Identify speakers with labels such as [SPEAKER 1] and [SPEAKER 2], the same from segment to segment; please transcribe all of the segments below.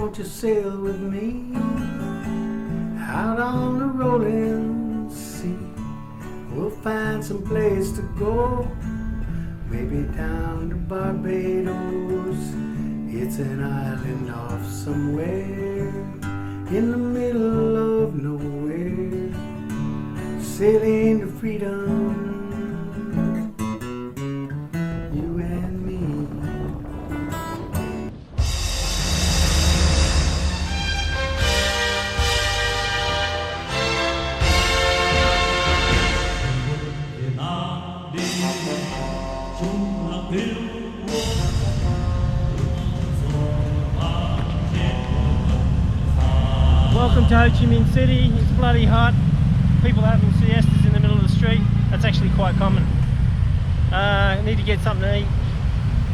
[SPEAKER 1] won't you sail with me out on the rolling sea? We'll find some place to go, maybe down to Barbados. It's an island off somewhere in the middle of nowhere, sailing to freedom, you and me.
[SPEAKER 2] Welcome to Ho Chi Minh City. It's bloody hot. People having siestas in the middle of the street. That's actually quite common. I need to get something to eat.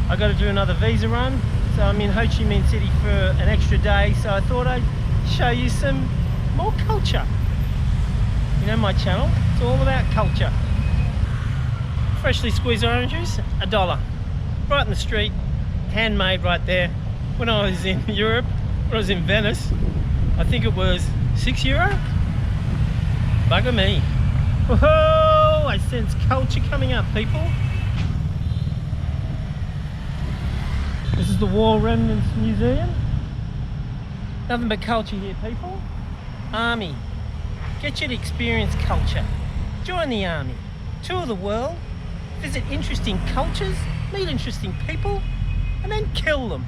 [SPEAKER 2] I got to do another visa run. So I'm in Ho Chi Minh City for an extra day. So I thought I'd show you some more culture. You know my channel, it's all about culture. Freshly squeezed orange juice, $1. Right in the street, handmade right there. When I was in Europe, when I was in Venice, I think it was €6. Bugger me. Whoa, I sense culture coming up, people. This is the Remnants Museum. Nothing but culture here, people. Army. Get you to experience culture. Join the army. Tour the world. Visit interesting cultures. Meet interesting people. And then kill them.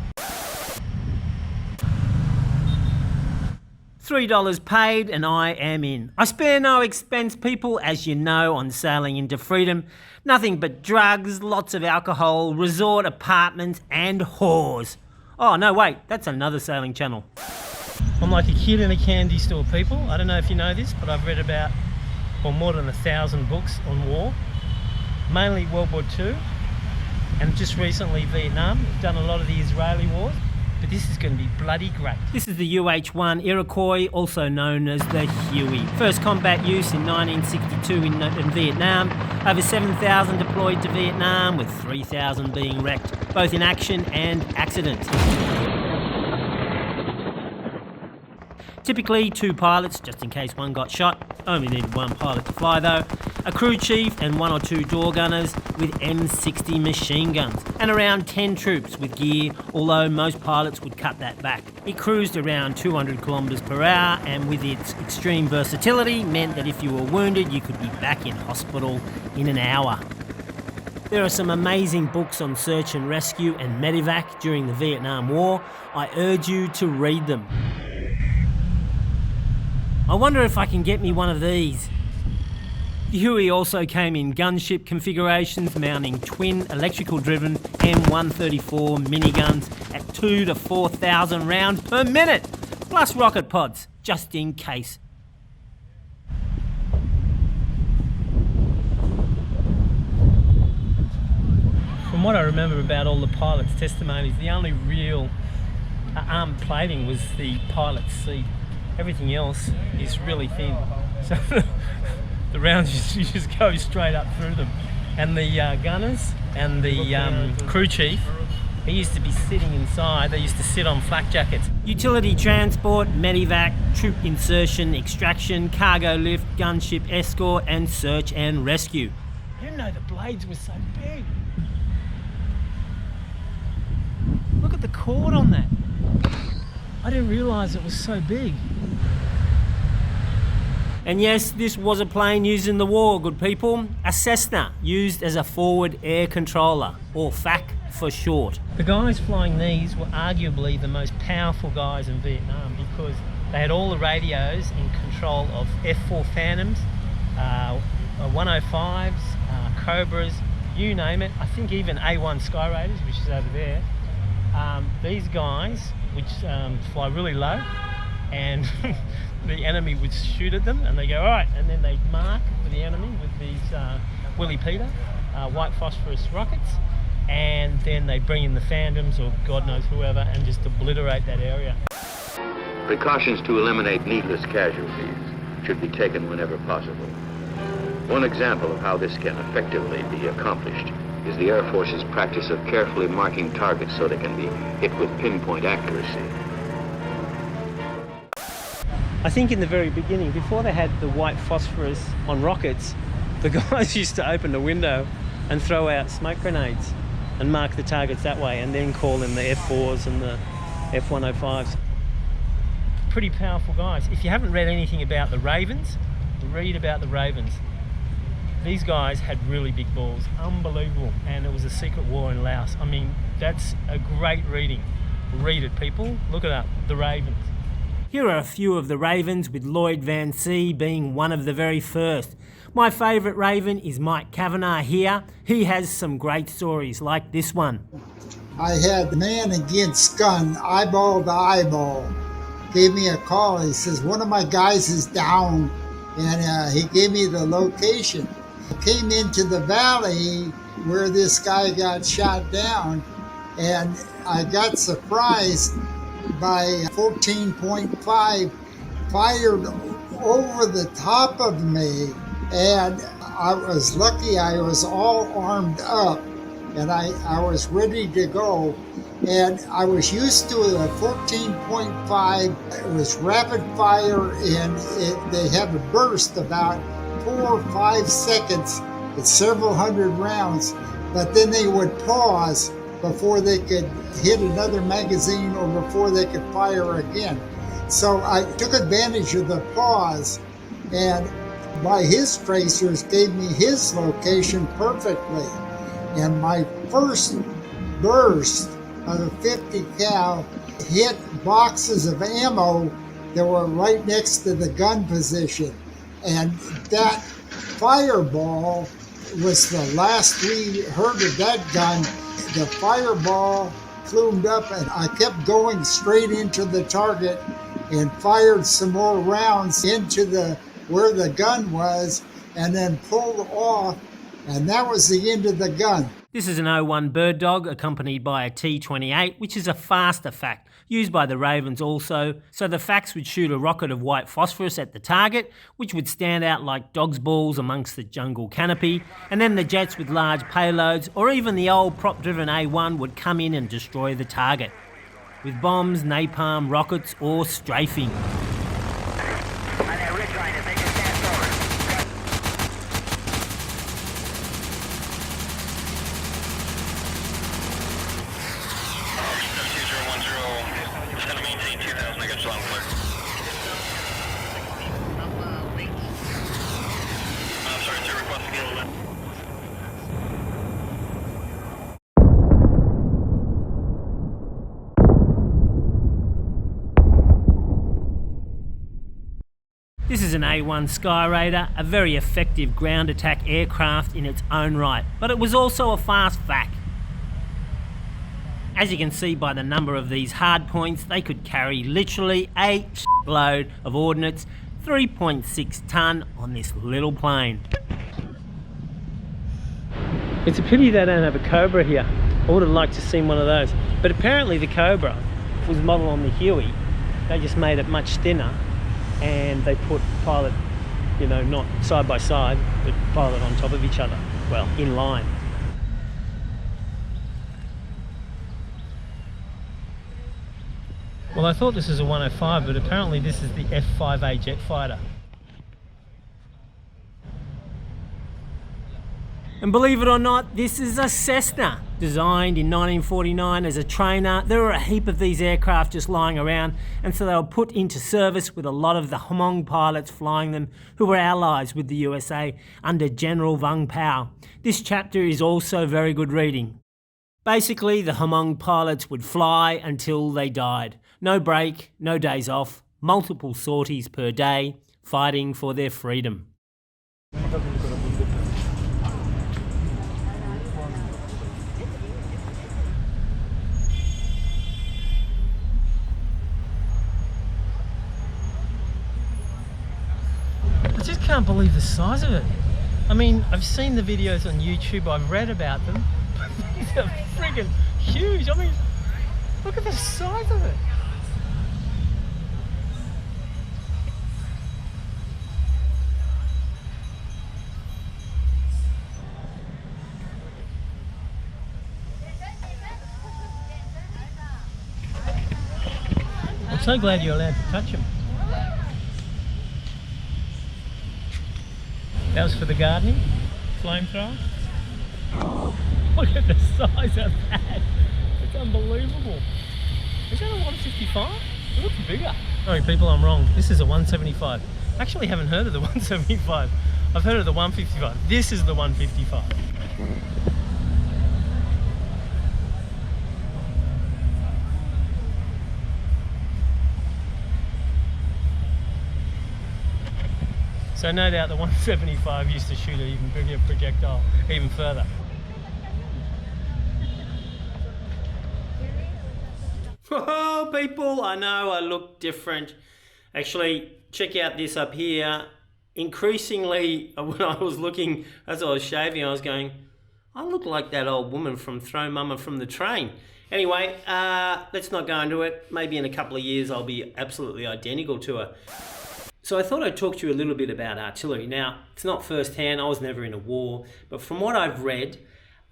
[SPEAKER 2] $3 paid and I am in. I spare no expense, people, as you know, on sailing into freedom. Nothing but drugs, lots of alcohol, resort apartments and whores. Oh no, wait, that's another sailing channel. I'm like a kid in a candy store, people. I don't know if you know this, but I've read about, well, more than 1,000 books on war. Mainly World War II and just recently Vietnam. I've done a lot of the Israeli wars. But this is going to be bloody great. This is the UH-1 Iroquois, also known as the Huey. First combat use in 1962 in Vietnam. Over 7,000 deployed to Vietnam, with 3,000 being wrecked, both in action and accident. Typically 2 pilots, just in case one got shot. Only needed 1 pilot to fly though. A crew chief and 1 or 2 door gunners with M60 machine guns. And around 10 troops with gear, although most pilots would cut that back. It cruised around 200 kilometers per hour, and with its extreme versatility meant that if you were wounded, you could be back in hospital in an hour. There are some amazing books on search and rescue and medevac during the Vietnam War. I urge you to read them. I wonder if I can get me one of these. The Huey also came in gunship configurations, mounting twin electrical-driven M134 miniguns at 2,000 to 4,000 rounds per minute, plus rocket pods, just in case. From what I remember about all the pilots' testimonies, the only real armed plating was the pilot's seat. Everything else is really thin, so the rounds you just go straight up through them. And the gunners and the crew chief, he used to be sitting inside. They used to sit on flak jackets. Utility transport, medevac, troop insertion, extraction, cargo lift, gunship escort, and search and rescue. I didn't know the blades were so big. Look at the cord on that. I didn't realise it was so big. And yes, this was a plane used in the war, good people. A Cessna, used as a forward air controller, or FAC for short. The guys flying these were arguably the most powerful guys in Vietnam because they had all the radios in control of F4 Phantoms, 105s, Cobras, you name it. I think even A1 Sky Raiders, which is over there. These guys, which fly really low, and the enemy would shoot at them, and they go, all right, and then they mark for the enemy with these Willie Peter white phosphorus rockets, and then they bring in the Phantoms or God knows whoever and just obliterate that area.
[SPEAKER 3] Precautions to eliminate needless casualties should be taken whenever possible. One example of how this can effectively be accomplished is the Air Force's practice of carefully marking targets so they can be hit with pinpoint accuracy.
[SPEAKER 2] I think in the very beginning, before they had the white phosphorus on rockets, the guys used to open the window and throw out smoke grenades and mark the targets that way, and then call them the F4s and the F105s. Pretty powerful guys. If you haven't read anything about the Ravens, read about the Ravens. These guys had really big balls, unbelievable, and it was a secret war in Laos. I mean, that's a great reading. Read it, people. Look it up, the Ravens. Here are a few of the Ravens, with Lloyd Van C being one of the very first. My favourite Raven is Mike Kavanagh here. He has some great stories like this one.
[SPEAKER 4] I had man against gun, eyeball to eyeball. Gave me a call. He says, one of my guys is down, and he gave me the location. I came into the valley where this guy got shot down, and I got surprised by 14.5 fired over the top of me, and I was lucky. I was all armed up, and I was ready to go, and I was used to a 14.5. It was rapid fire, and they have a burst about 4 or 5 seconds. It's several hundred rounds, but then they would pause before they could hit another magazine or before they could fire again. So I took advantage of the pause, and by his tracers gave me his location perfectly. And my first burst of a 50 cal hit boxes of ammo that were right next to the gun position. And that fireball was the last we heard of that gun. The fireball plumed up, and I kept going straight into the target and fired some more rounds into where the gun was, and then pulled off, and that was the end of the gun.
[SPEAKER 2] This is an 01 Bird Dog accompanied by a T-28, which is a faster FAC, used by the Ravens also, so the FACs would shoot a rocket of white phosphorus at the target, which would stand out like dog's balls amongst the jungle canopy, and then the jets with large payloads, or even the old prop-driven A1 would come in and destroy the target, with bombs, napalm, rockets, or strafing. This is an A1 Skyraider, a very effective ground attack aircraft in its own right, but it was also a fast FAC. As you can see by the number of these hard points, they could carry literally a load of ordnance, 3.6 tonne on this little plane. It's a pity they don't have a Cobra here. I would have liked to see one of those. But apparently the Cobra was modelled on the Huey. They just made it much thinner, and they put pilot, not side by side, but pilot on top of each other. Well, in line. Well, I thought this was a 105, but apparently this is the F5A jet fighter. And believe it or not, this is a Cessna, designed in 1949 as a trainer. There were a heap of these aircraft just lying around, and so they were put into service with a lot of the Hmong pilots flying them who were allies with the USA under General Vung Pao. This chapter is also very good reading. Basically, the Hmong pilots would fly until they died. No break, no days off, multiple sorties per day, fighting for their freedom. I just can't believe the size of it. I mean, I've seen the videos on YouTube, I've read about them, but these are friggin' huge. I mean, look at the size of it. I'm so glad you're allowed to touch them. That was for the gardening flamethrower. Look at the size of that. It's unbelievable. Is that a 155? It looks bigger. Sorry people, I'm wrong. This is a 175. I actually haven't heard of the 175. I've heard of the 155. This is the 155. So no doubt the 175 used to shoot an even bigger projectile, even further. Oh, people, I know I look different. Actually, check out this up here. Increasingly, when I was looking, as I was shaving, I was going, I look like that old woman from Throw Mama from the Train. Anyway, let's not go into it. Maybe in a couple of years, I'll be absolutely identical to her. So I thought I'd talk to you a little bit about artillery. Now, it's not first-hand, I was never in a war, but from what I've read,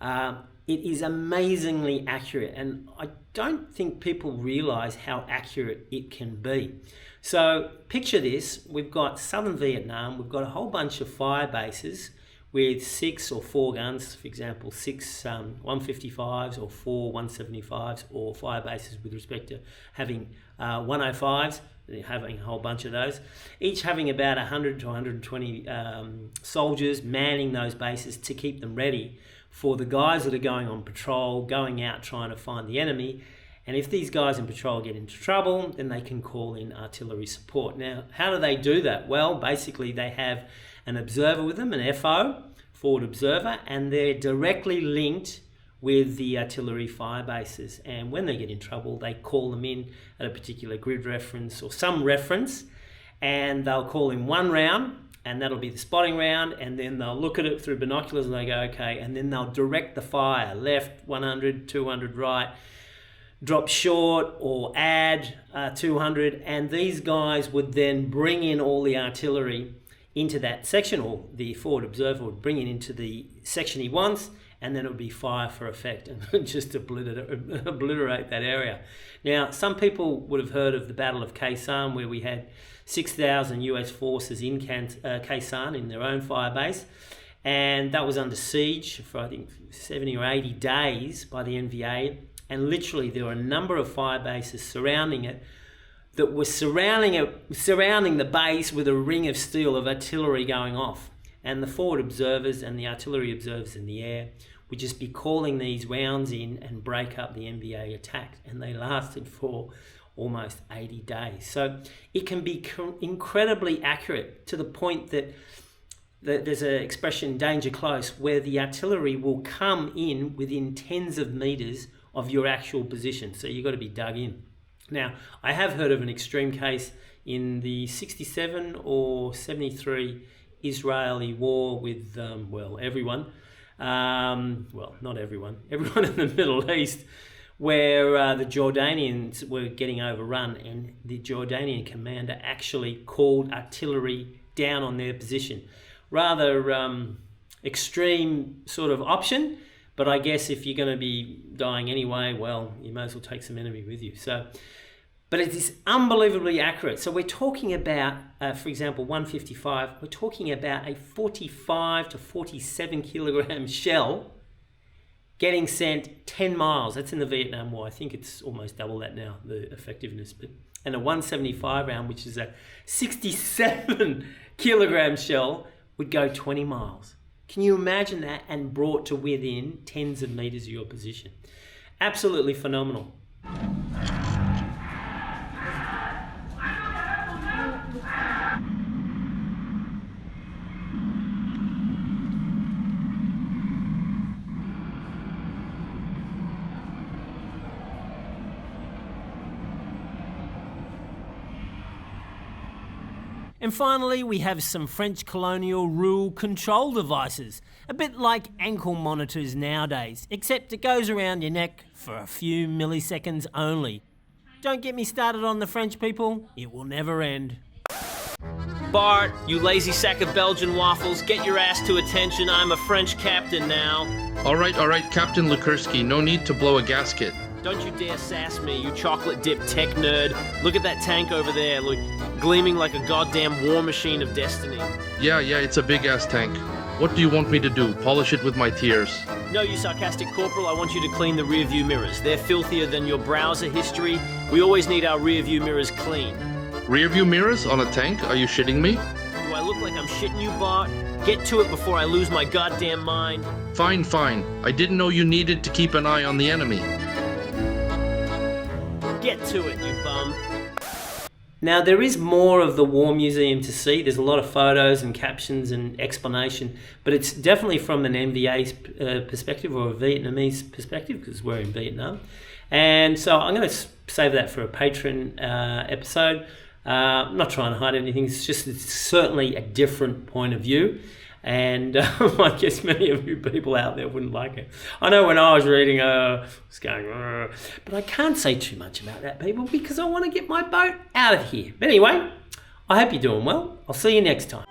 [SPEAKER 2] it is amazingly accurate, and I don't think people realise how accurate it can be. So picture this, we've got southern Vietnam, we've got a whole bunch of fire bases with 6 or 4 guns, for example, 6 155s or 4 175s, or fire bases with respect to having 105s, having a whole bunch of those, each having about 100 to 120 soldiers manning those bases to keep them ready for the guys that are going on patrol, going out trying to find the enemy. And if these guys in patrol get into trouble, then they can call in artillery support. Now, how do they do that? Well, basically they have an observer with them, an FO, forward observer, and they're directly linked with the artillery fire bases. And when they get in trouble, they call them in at a particular grid reference or some reference, and they'll call in one round, and that'll be the spotting round, and then they'll look at it through binoculars and they go, okay, and then they'll direct the fire, left 100, 200 right, drop short or add 200, and these guys would then bring in all the artillery into that section, or the forward observer would bring it into the section he wants, and then it would be fire for effect and just obliterate that area. Now, some people would have heard of the Battle of Khe Sanh, where we had 6,000 US forces in Khe Sanh in their own fire base, and that was under siege for I think 70 or 80 days by the NVA, and literally there were a number of fire bases surrounding it that were surrounding the base with a ring of steel of artillery going off, and the forward observers and the artillery observers in the air would just be calling these rounds in and break up the NVA attack, and they lasted for almost 80 days. So it can be incredibly accurate, to the point that there's an expression, danger close, where the artillery will come in within tens of meters of your actual position. So you've got to be dug in. Now, I have heard of an extreme case in the 67 or 73 Israeli war with, everyone. Not everyone in the Middle East, where the Jordanians were getting overrun, and the Jordanian commander actually called artillery down on their position. Rather extreme sort of option, but I guess if you're going to be dying anyway, well, you may as well take some enemy with you. So, but it is unbelievably accurate. So we're talking about, for example, 155, we're talking about a 45 to 47 kilogram shell getting sent 10 miles. That's in the Vietnam War. I think it's almost double that now, the effectiveness. And a 175 round, which is a 67 kilogram shell, would go 20 miles. Can you imagine that? And brought to within tens of meters of your position. Absolutely phenomenal. And finally, we have some French colonial rule control devices, a bit like ankle monitors nowadays, except it goes around your neck for a few milliseconds only. Don't get me started on the French people, it will never end.
[SPEAKER 5] Bart, you lazy sack of Belgian waffles, get your ass to attention. I'm a French captain now.
[SPEAKER 6] All right, Captain Lukerski, no need to blow a gasket.
[SPEAKER 5] Don't you dare sass me, you chocolate-dipped tech nerd. Look at that tank over there, look, gleaming like a goddamn war machine of destiny.
[SPEAKER 6] Yeah, it's a big-ass tank. What do you want me to do? Polish it with my tears?
[SPEAKER 5] No, you sarcastic corporal, I want you to clean the rear-view mirrors. They're filthier than your browser history. We always need our rear-view mirrors clean.
[SPEAKER 6] Rear-view mirrors on a tank? Are you shitting me?
[SPEAKER 5] Do I look like I'm shitting you, Bart? Get to it before I lose my goddamn mind.
[SPEAKER 6] Fine. I didn't know you needed to keep an eye on the enemy.
[SPEAKER 5] Get to it, you bum.
[SPEAKER 2] Now, there is more of the War Museum to see. There's a lot of photos and captions and explanation, but it's definitely from an MVA perspective or a Vietnamese perspective, because we're in Vietnam. And so I'm going to save that for a Patreon episode. I'm not trying to hide anything. It's certainly a different point of view. And I guess many of you people out there wouldn't like it. I know when I was reading, I was going, but I can't say too much about that, people, because I want to get my boat out of here. But anyway, I hope you're doing well. I'll see you next time.